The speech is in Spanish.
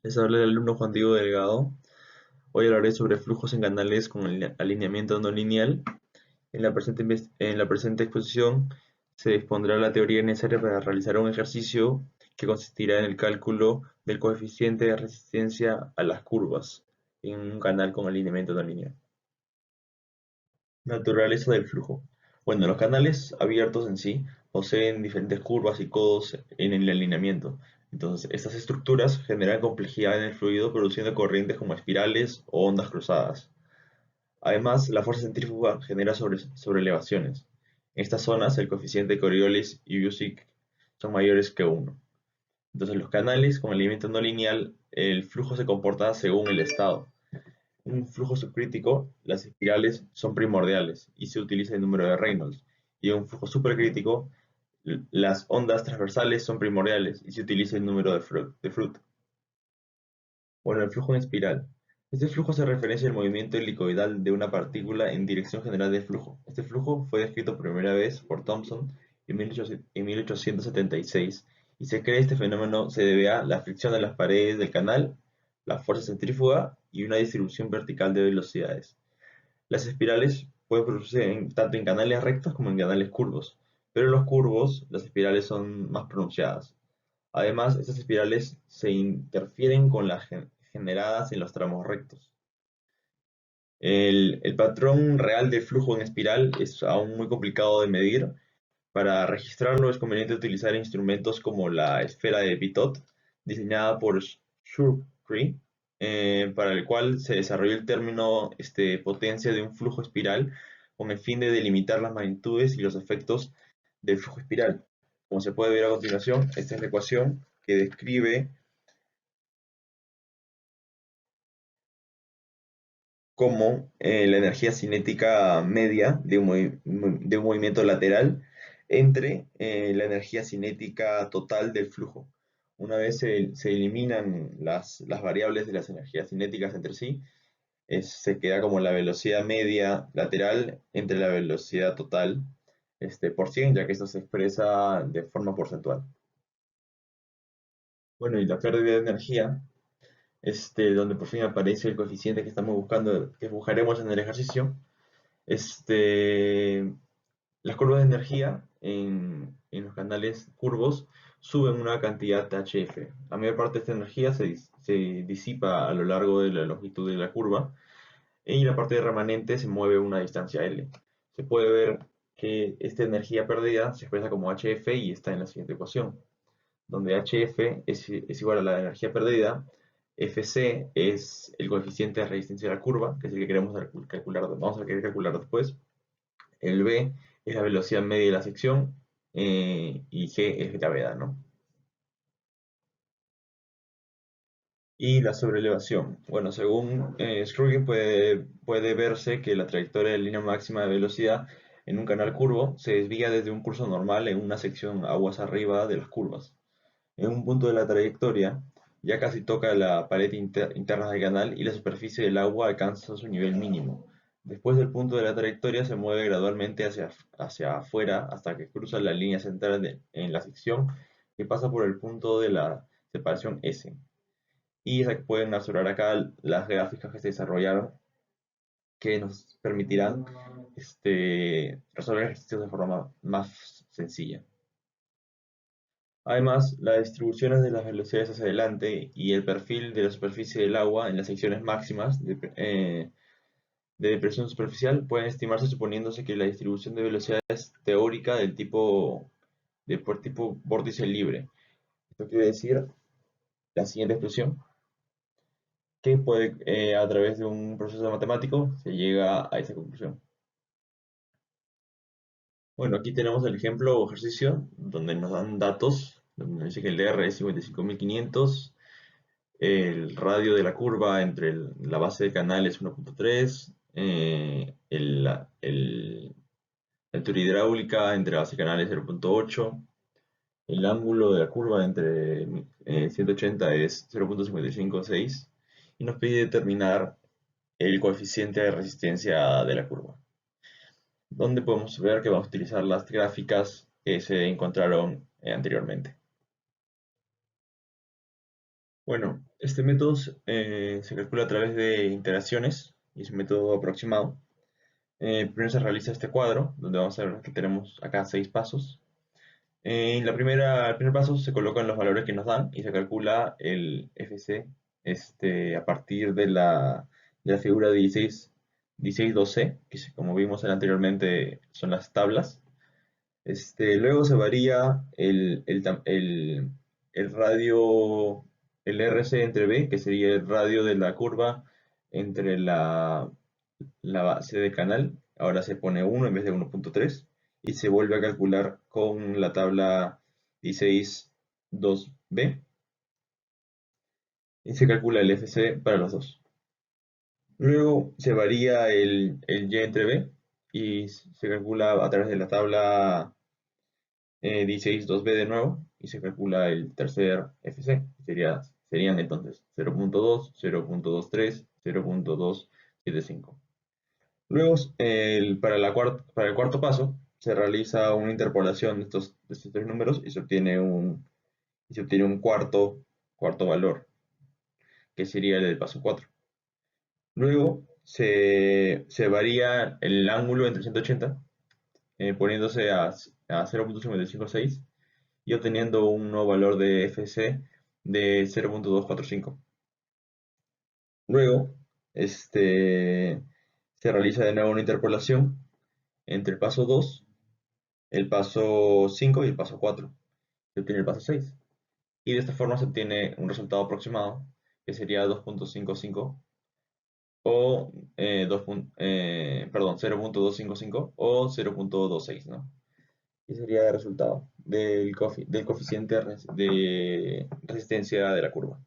Les habla el alumno Juan Diego Delgado. Hoy hablaré sobre flujos en canales con alineamiento no lineal. En la presente exposición se expondrá la teoría necesaria para realizar un ejercicio que consistirá en el cálculo del coeficiente de resistencia a las curvas en un canal con alineamiento no lineal. Naturaleza del flujo. Bueno, los canales abiertos en sí poseen diferentes curvas y codos en el alineamiento. Entonces, estas estructuras generan complejidad en el fluido produciendo corrientes como espirales o ondas cruzadas. Además, la fuerza centrífuga genera sobreelevaciones. En estas zonas, el coeficiente de Coriolis y Busick son mayores que 1. Entonces, los canales con alineamiento no lineal, el flujo se comporta según el estado. En un flujo subcrítico, las espirales son primordiales y se utiliza el número de Reynolds. Y en un flujo supercrítico, las ondas transversales son primordiales y se utiliza el número de Fruit. Bueno, el flujo en espiral. Este flujo se referencia al movimiento helicoidal de una partícula en dirección general del flujo. Este flujo fue descrito por primera vez por Thomson en 1876 y se cree este fenómeno se debe a la fricción de las paredes del canal, la fuerza centrífuga y una distribución vertical de velocidades. Las espirales pueden producirse tanto en canales rectos como en canales curvos, pero en los curvos las espirales son más pronunciadas. Además, estas espirales se interfieren con las generadas en los tramos rectos. El patrón real del flujo en espiral es aún muy complicado de medir. Para registrarlo es conveniente utilizar instrumentos como la esfera de Pitot, diseñada por Shukri, para el cual se desarrolló el término potencia de un flujo espiral con el fin de delimitar las magnitudes y los efectos del flujo espiral. Como se puede ver a continuación, esta es la ecuación que describe cómo la energía cinética media de un movimiento lateral entre la energía cinética total del flujo. Una vez se eliminan las variables de las energías cinéticas entre sí, se queda como la velocidad media lateral entre la velocidad total por 100, ya que esto se expresa de forma porcentual. Bueno, y la pérdida de energía, donde por fin aparece el coeficiente que estamos buscando, que buscaremos en el ejercicio. Este, las curvas de energía en los canales curvos suben una cantidad HF. La mayor parte de esta energía se disipa a lo largo de la longitud de la curva y la parte remanente se mueve a una distancia L. Se puede ver que esta energía perdida se expresa como HF y está en la siguiente ecuación, donde HF es igual a la energía perdida, FC es el coeficiente de resistencia de la curva, que es el que queremos calcular, vamos a querer calcular después. El B es la velocidad media de la sección y G es gravedad, ¿no? Y la sobreelevación. Bueno, según Schrödinger puede verse que la trayectoria de línea máxima de velocidad en un canal curvo se desvía desde un curso normal en una sección aguas arriba de las curvas. En un punto de la trayectoria ya casi toca la pared interna del canal y la superficie del agua alcanza su nivel mínimo. Después del punto de la trayectoria se mueve gradualmente hacia afuera hasta que cruza la línea central en la sección que pasa por el punto de la separación S. Y pueden observar acá las gráficas que se desarrollaron que nos permitirán resolver ejercicios de forma más sencilla. Además, las distribuciones de las velocidades hacia adelante y el perfil de la superficie del agua en las secciones máximas de depresión superficial pueden estimarse suponiéndose que la distribución de velocidad es teórica por tipo vórtice libre. Esto quiere decir la siguiente expresión, que a través de un proceso matemático se llega a esa conclusión. Bueno, aquí tenemos el ejemplo o ejercicio donde nos dan datos, donde nos dice que el DR es 55.500. El radio de la curva entre la base del canal es 1.3. La altura hidráulica entre base y canal es 0.8. El ángulo de la curva entre 180 es 0.556. Y nos pide determinar el coeficiente de resistencia de la curva, donde podemos ver que vamos a utilizar las gráficas que se encontraron anteriormente. Bueno, este método se calcula a través de interacciones y es un método aproximado. Primero se realiza este cuadro, donde vamos a ver que tenemos acá 6 pasos. El primer paso se colocan los valores que nos dan y se calcula el FC a partir de la figura 16.2c, como vimos anteriormente son las tablas. Luego se varía el radio, el RC entre B, que sería el radio de la curva entre la base de canal. Ahora se pone 1 en vez de 1.3 y se vuelve a calcular con la tabla 16.2B y se calcula el FC para los dos. Luego se varía el Y entre B y se calcula a través de la tabla 16.2b de nuevo y se calcula el tercer FC. Serían entonces 0.2, 0.23, 0.275. Luego, para el cuarto paso, se realiza una interpolación de estos tres números y se obtiene un cuarto valor, que sería el del paso 4. Luego se varía el ángulo entre 180, poniéndose a 0.556 y obteniendo un nuevo valor de FC de 0.245. Luego, se realiza de nuevo una interpolación entre el paso 2, el paso 5 y el paso 4. Se obtiene el paso 6. Y de esta forma se obtiene un resultado aproximado que sería 2.55 o 0.255 o 0.26, ¿no? Y sería el resultado del coeficiente de resistencia de la curva.